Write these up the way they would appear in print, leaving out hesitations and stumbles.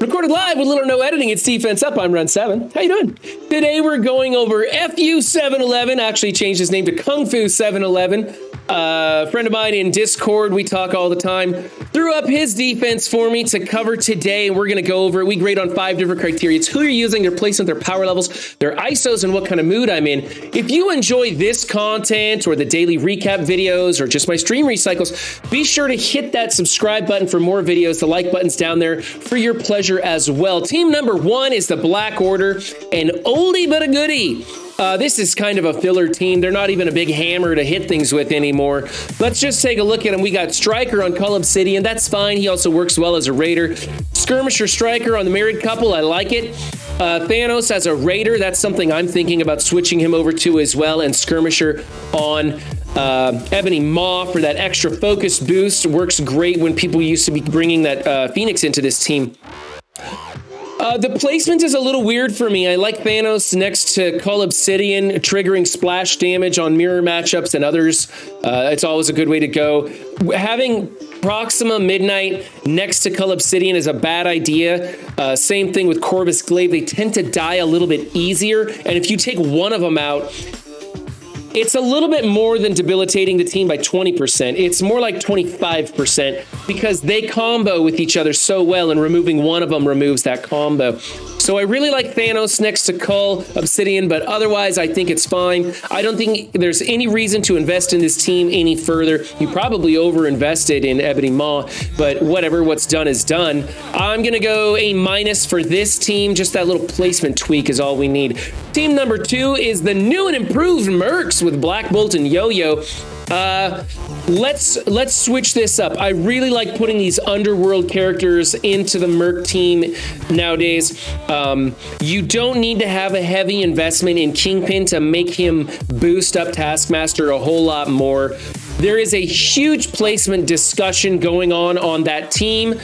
Recorded live with little or no editing. It's Defense Up. I'm Run 7. How you doing? Today we're going over FU 711. Actually changed his name to Kung Fu 711. Friend of mine in Discord, we talk all the time, threw up his defense for me to cover today, and we're going to go over it. We grade on 5 different criteria. It's who you're using, their placement, their power levels, their ISOs, and what kind of mood I'm in. If you enjoy this content or the daily recap videos or just my stream recycles, be sure to hit that subscribe button for more videos. The like button's down there for your pleasure as well. Team number 1 is the Black Order, an oldie but a goodie. This is kind of a filler team. They're not even a big hammer to hit things with anymore. Let's just take a look at them. We got Stryker on Cull Obsidian. That's fine. He also works well as a Raider. Skirmisher Stryker on the Married Couple. I like it. Thanos as a Raider. That's something I'm thinking about switching him over to as well. And Skirmisher on Ebony Maw for that extra focus boost. Works great when people used to be bringing that Phoenix into this team. The placement is a little weird for me. I like Thanos next to Cull Obsidian, triggering splash damage on mirror matchups and others. It's always a good way to go. Having Proxima Midnight next to Cull Obsidian is a bad idea. Same thing with Corvus Glaive. They tend to die a little bit easier. And if you take one of them out, it's a little bit more than debilitating the team by 20%. It's more like 25% because they combo with each other so well, and removing one of them removes that combo. So I really like Thanos next to Cull Obsidian, but otherwise I think it's fine. I don't think there's any reason to invest in this team any further. You probably over-invested in Ebony Maw, but whatever, what's done is done. I'm going to go A- for this team. Just that little placement tweak is all we need. Team number 2 is the new and improved Mercs with Black Bolt and Yo-Yo. Let's switch this up. I really like putting these underworld characters into the Merc team nowadays. You don't need to have a heavy investment in Kingpin to make him boost up Taskmaster a whole lot more. There is a huge placement discussion going on that team.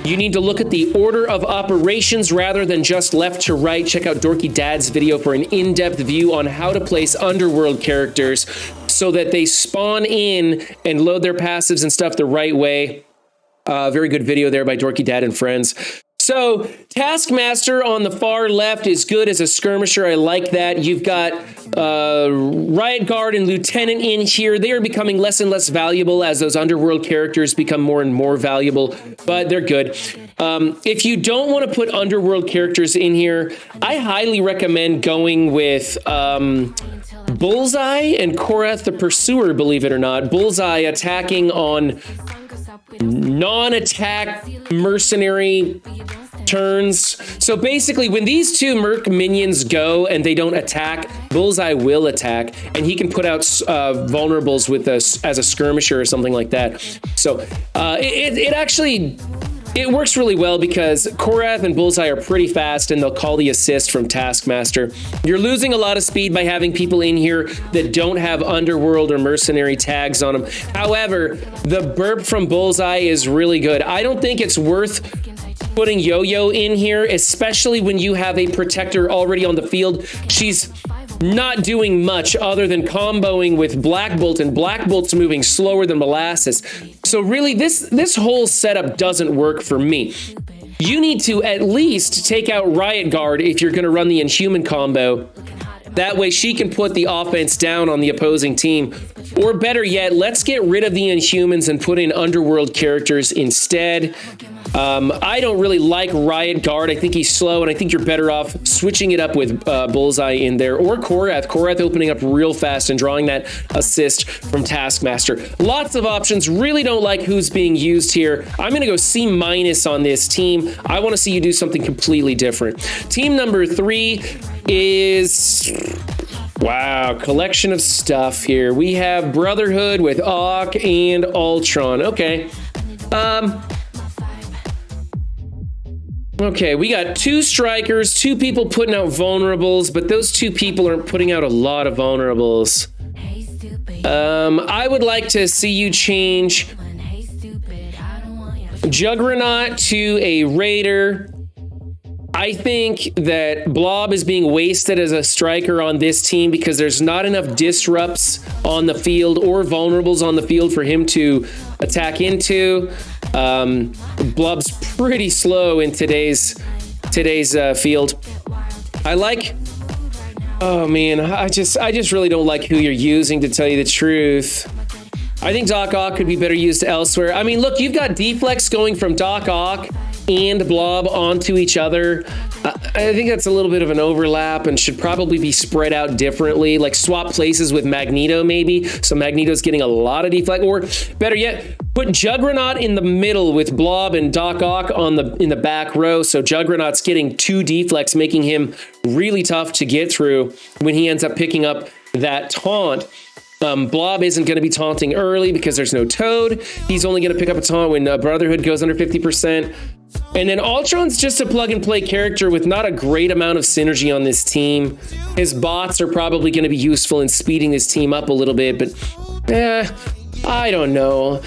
You need to look at the order of operations rather than just left to right. Check out Dorky Dad's video for an in-depth view on how to place underworld characters so that they spawn in and load their passives and stuff the right way. Very good video there by Dorky Dad and friends. So Taskmaster on the far left is good as a skirmisher. I like that. You've got Riot Guard and Lieutenant in here. They are becoming less and less valuable as those underworld characters become more and more valuable, but they're good. If you don't want to put underworld characters in here, I highly recommend going with Bullseye and Korath the Pursuer, believe it or not. Bullseye attacking on non-attack mercenary turns. So basically, when these two Merc minions go and they don't attack, Bullseye will attack, and he can put out vulnerables with us as a skirmisher or something like that. So it works really well because Korath and Bullseye are pretty fast, and they'll call the assist from Taskmaster. You're losing a lot of speed by having people in here that don't have underworld or mercenary tags on them. However, the burp from Bullseye is really good. I don't think it's worth putting Yo-Yo in here, especially when you have a protector already on the field. She's not doing much other than comboing with Black Bolt, and Black Bolt's moving slower than molasses. So really, this whole setup doesn't work for me. You need to at least take out Riot Guard if you're going to run the Inhuman combo. That way she can put the offense down on the opposing team. Or better yet, let's get rid of the Inhumans and put in underworld characters instead. I don't really like Riot Guard. I think he's slow, and I think you're better off switching it up with Bullseye in there, or Korath. Korath opening up real fast and drawing that assist from Taskmaster. Lots of options. Really don't like who's being used here. I'm going to go C- on this team. I want to see you do something completely different. Team number 3 is... wow, collection of stuff here. We have Brotherhood with Auk and Ultron. Okay. Okay, we got 2 strikers, 2 people putting out vulnerables, but those 2 people aren't putting out a lot of vulnerables. I would like to see you change Juggernaut to a Raider. I think that Blob is being wasted as a striker on this team because there's not enough disrupts on the field or vulnerables on the field for him to attack into. Blob's pretty slow in today's field. I like. Oh man, I just really don't like who you're using, to tell you the truth. I think Doc Ock could be better used elsewhere. I mean, look, you've got Deflex going from Doc Ock and Blob onto each other. I think that's a little bit of an overlap and should probably be spread out differently, like swap places with Magneto maybe. So Magneto's getting a lot of Deflex, or better yet, put Juggernaut in the middle with Blob and Doc Ock in the back row. So Juggernaut's getting 2 Deflex, making him really tough to get through when he ends up picking up that taunt. Blob isn't going to be taunting early because there's no Toad. He's only going to pick up a taunt when Brotherhood goes under 50%. And then Ultron's just a plug-and-play character with not a great amount of synergy on this team. His bots are probably going to be useful in speeding this team up a little bit, but I don't know.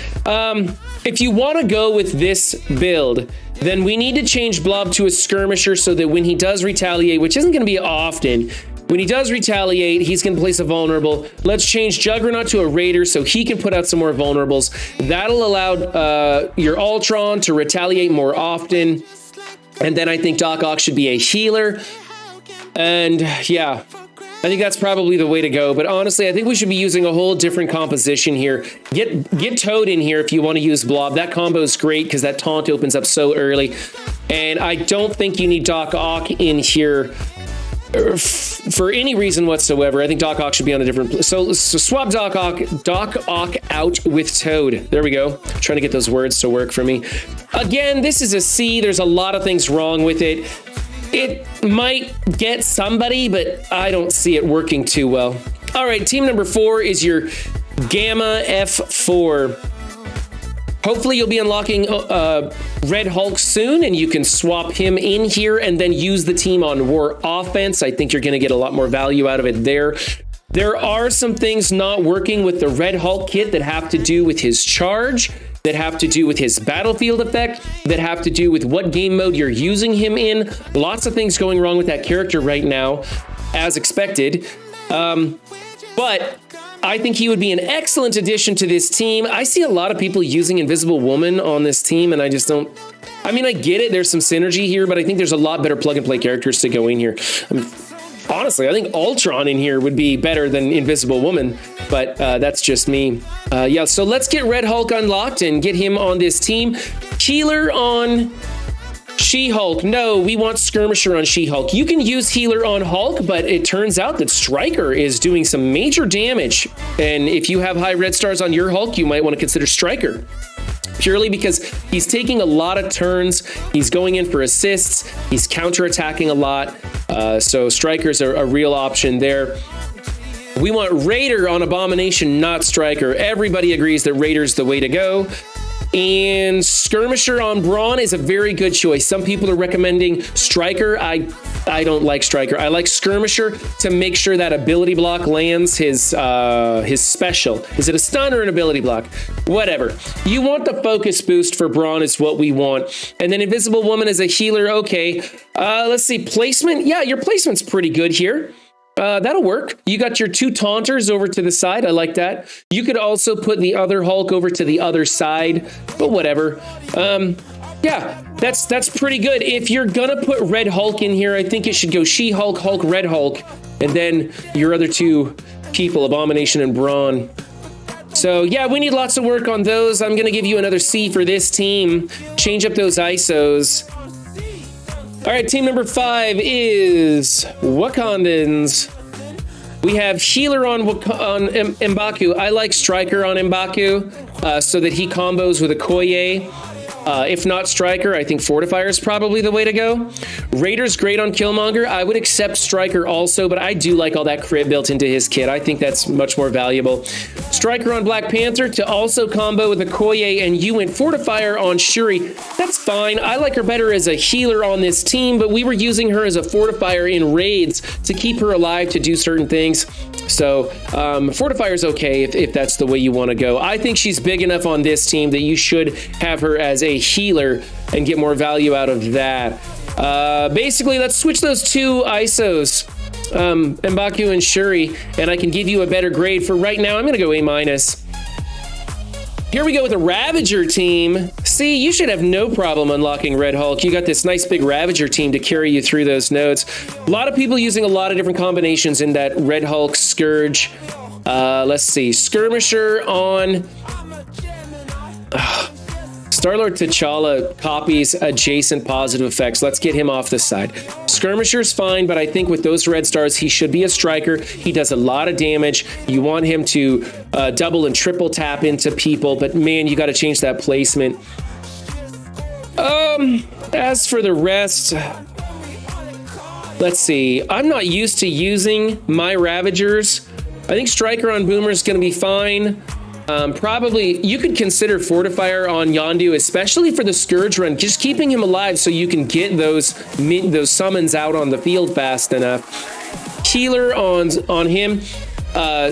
If you want to go with this build, then we need to change Blob to a skirmisher so that when he does retaliate, which isn't going to be often, when he does retaliate, he's going to place a vulnerable. Let's change Juggernaut to a Raider so he can put out some more vulnerables. That'll allow your Ultron to retaliate more often. And then I think Doc Ock should be a healer. And yeah, I think that's probably the way to go. But honestly, I think we should be using a whole different composition here. Get Toad in here if you want to use Blob. That combo is great because that taunt opens up so early. And I don't think you need Doc Ock in here for any reason whatsoever. I think Doc Ock should be on a different so swap Doc Ock out with Toad. There we go. Trying to get those words to work for me. Again, this is a C. There's a lot of things wrong with it. It might get somebody, but I don't see it working too well. All right, team number 4 is your Gamma F4. Hopefully you'll be unlocking Red Hulk soon, and you can swap him in here and then use the team on War Offense. I think you're going to get a lot more value out of it there. There are some things not working with the Red Hulk kit that have to do with his charge, that have to do with his battlefield effect, that have to do with what game mode you're using him in. Lots of things going wrong with that character right now, as expected. But I think he would be an excellent addition to this team. I see a lot of people using Invisible Woman on this team, and I just don't... I mean, I get it. There's some synergy here, but I think there's a lot better plug-and-play characters to go in here. Honestly, I think Ultron in here would be better than Invisible Woman, but that's just me. Yeah, so let's get Red Hulk unlocked and get him on this team. Healer on She-Hulk. No, we want Skirmisher on She-Hulk. You can use Healer on Hulk, but it turns out that Stryker is doing some major damage. And if you have high red stars on your Hulk, you might want to consider Stryker. Purely because he's taking a lot of turns, he's going in for assists, he's counterattacking a lot, so Stryker's a real option there. We want Raider on Abomination, not Stryker. Everybody agrees that Raider's the way to go. And Skirmisher on Brawn is a very good choice. Some people are recommending Stryker. I don't like Stryker. I like Skirmisher to make sure that ability block lands his special. Is it a stun or an ability block? Whatever. You want the focus boost for Brawn is what we want. And then Invisible Woman as a healer. Okay. Let's see. Placement. Yeah, your placement's pretty good here. That'll work. You got your 2 taunters over to the side. I like that. You could also put the other Hulk over to the other side, but whatever. Yeah, that's pretty good. If you're gonna put Red Hulk in here, I think it should go She-Hulk, Hulk, Red Hulk, and then your other 2 people, Abomination and Brawn. So yeah, we need lots of work on those. I'm gonna give you another C for this team. Change up those ISOs. All right, team number 5 is Wakandans. We have Healer on M'Baku. I like Stryker on M'Baku so that he combos with Okoye. If not Stryker, I think Fortifier is probably the way to go. Raider's great on Killmonger. I would accept Stryker also, but I do like all that crit built into his kit. I think that's much more valuable. Stryker on Black Panther to also combo with Okoye, and you went Fortifier on Shuri. That's fine. I like her better as a healer on this team, but we were using her as a Fortifier in raids to keep her alive to do certain things. So Fortifier's okay if that's the way you want to go. I think she's big enough on this team that you should have her as a healer and get more value out of that. Basically, let's switch those 2 ISOs, M'Baku and Shuri, and I can give you a better grade. For right now, I'm going to go A-. Here we go with the Ravager team. See, you should have no problem unlocking Red Hulk. You got this nice big Ravager team to carry you through those nodes. A lot of people using a lot of different combinations in that Red Hulk Scourge. Let's see. Skirmisher on... Star-Lord T'Challa copies adjacent positive effects. Let's get him off the side. Skirmisher's fine, but I think with those red stars, he should be a striker. He does a lot of damage. You want him to double and triple tap into people, but man, you got to change that placement. As for the rest, let's see. I'm not used to using my Ravagers. I think Striker on Boomer is going to be fine. Probably you could consider Fortifier on Yondu, especially for the Scourge run, just keeping him alive so you can get those summons out on the field fast enough. Healer on him.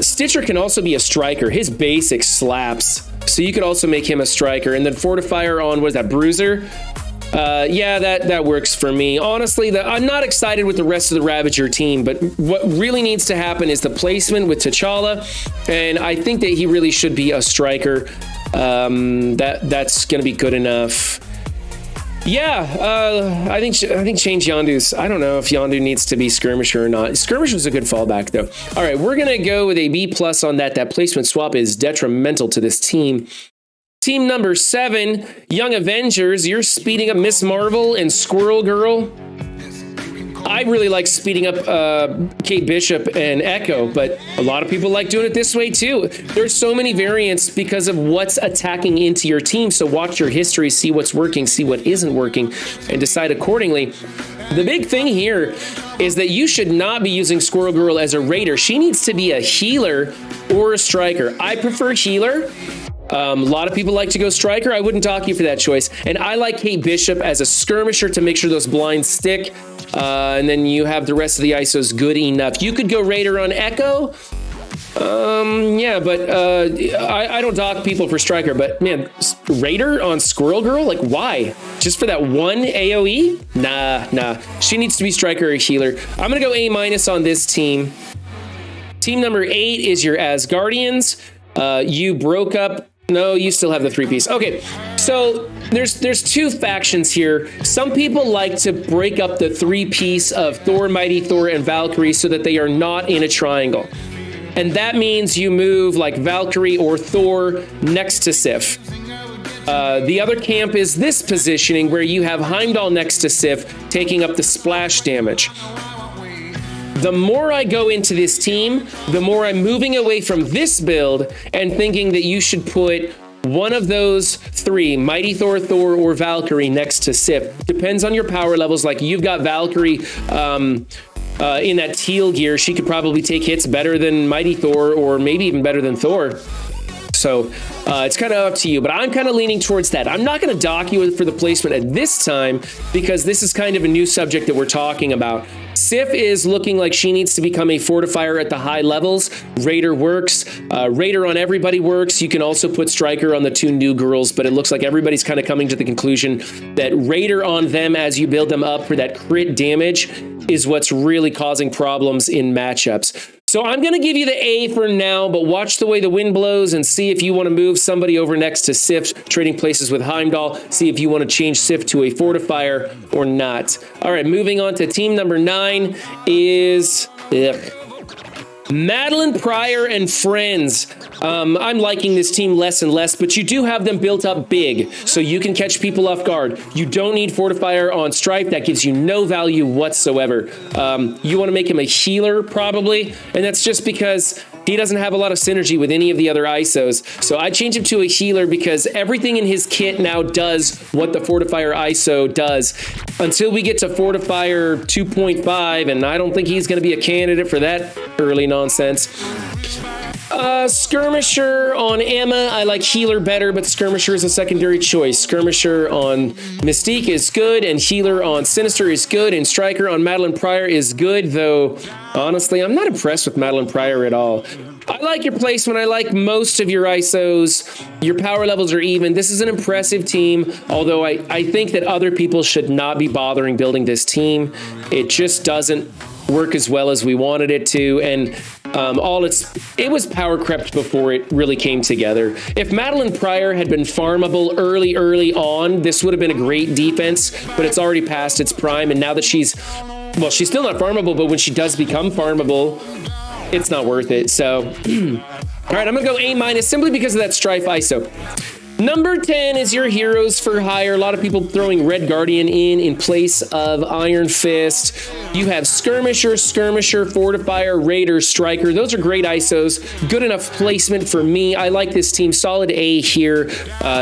Stitcher can also be a striker. His basic slaps, so you could also make him a striker. And then Fortifier on, what is that, Bruiser? Yeah, that works for me. Honestly, I'm not excited with the rest of the Ravager team, but what really needs to happen is the placement with T'Challa, and I think that he really should be a striker. That's going to be good enough. Yeah, I think change Yondu's. I don't know if Yondu needs to be Skirmisher or not. Skirmisher's a good fallback, though. All right, we're going to go with a B+ on that. That placement swap is detrimental to this team. Team number 7, Young Avengers, you're speeding up Miss Marvel and Squirrel Girl. I really like speeding up Kate Bishop and Echo, but a lot of people like doing it this way too. There's so many variants because of what's attacking into your team, so watch your history, see what's working, see what isn't working, and decide accordingly. The big thing here is that you should not be using Squirrel Girl as a raider. She needs to be a healer or a striker. I prefer healer. A lot of people like to go striker. I wouldn't dock you for that choice. And I like Kate Bishop as a skirmisher to make sure those blinds stick. And then you have the rest of the ISOs good enough. You could go Raider on Echo. Yeah, but I don't dock people for striker. But man, Raider on Squirrel Girl? Like, why? Just for that one AoE? Nah. She needs to be striker or healer. I'm going to go A- on this team. Team number 8 is your Asgardians. You broke up. No, you still have the 3-piece. Okay, so there's 2 factions here. Some people like to break up the 3-piece of Thor, Mighty Thor, and Valkyrie so that they are not in a triangle. And that means you move like Valkyrie or Thor next to Sif. The other camp is this positioning where you have Heimdall next to Sif taking up the splash damage. The more I go into this team, the more I'm moving away from this build and thinking that you should put one of those 3, Mighty Thor, or Valkyrie next to Sif. Depends on your power levels. Like, you've got Valkyrie in that teal gear. She could probably take hits better than Mighty Thor, or maybe even better than Thor. So it's kind of up to you, but I'm kind of leaning towards that. I'm not going to dock you for the placement at this time because this is kind of a new subject that we're talking about. Sif is looking like she needs to become a fortifier at the high levels. Raider works. Raider on everybody works. You can also put Striker on the 2 new girls, but it looks like everybody's kind of coming to the conclusion that Raider on them as you build them up for that crit damage is what's really causing problems in matchups. So I'm going to give you the A for now, but watch the way the wind blows and see if you want to move somebody over next to Sif, trading places with Heimdall. See if you want to change Sif to a fortifier or not. All right, moving on to team number 9 is Madeleine Pryor and friends. I'm liking this team less and less, but you do have them built up big, so you can catch people off guard. You don't need Fortifier on Stripe. That gives you no value whatsoever. You want to make him a healer, probably, and that's just because he doesn't have a lot of synergy with any of the other ISOs. So I change him to a healer because everything in his kit now does what the Fortifier ISO does. Until we get to Fortifier 2.5, and I don't think he's going to be a candidate for that early nonsense. Skirmisher on Emma, I like healer better, but Skirmisher is a secondary choice. Skirmisher on Mystique is good, and healer on Sinister is good, and Striker on Madeleine Pryor is good, though honestly, I'm not impressed with Madeleine Pryor at all. I like your placement. I like most of your ISOs. Your power levels are even. This is an impressive team, although I think that other people should not be bothering building this team. It just doesn't work as well as we wanted it to, and It was power crept before it really came together. If Madeleine Pryor had been farmable early on, this would have been a great defense, but it's already past its prime, and now that she's still not farmable, but when she does become farmable, it's not worth it. So, all right, I'm gonna go A- simply because of that Strife ISO. Number 10 is your heroes for hire. A lot of people throwing Red Guardian in place of Iron Fist. You have Skirmisher, Fortifier, Raider, Striker. Those are great ISOs. Good enough placement for me. I like this team. Solid A here.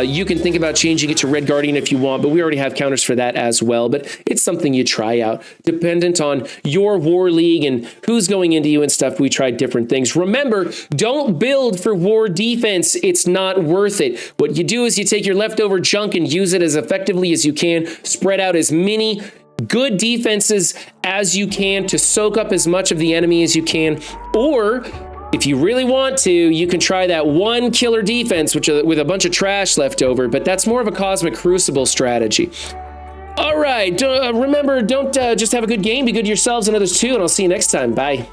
You can think about changing it to Red Guardian if you want, but we already have counters for that as well. But it's something you try out. Dependent on your war league and who's going into you and stuff, we tried different things. Remember, don't build for war defense. It's not worth it. What you do is you take your leftover junk and use it as effectively as you can. Spread out as many good defenses as you can to soak up as much of the enemy as you can. Or if you really want to, you can try that one killer defense, which with a bunch of trash left over, but that's more of a Cosmic Crucible strategy. All right, remember, don't just have a good game, be good to yourselves and others too, and I'll see you next time. Bye.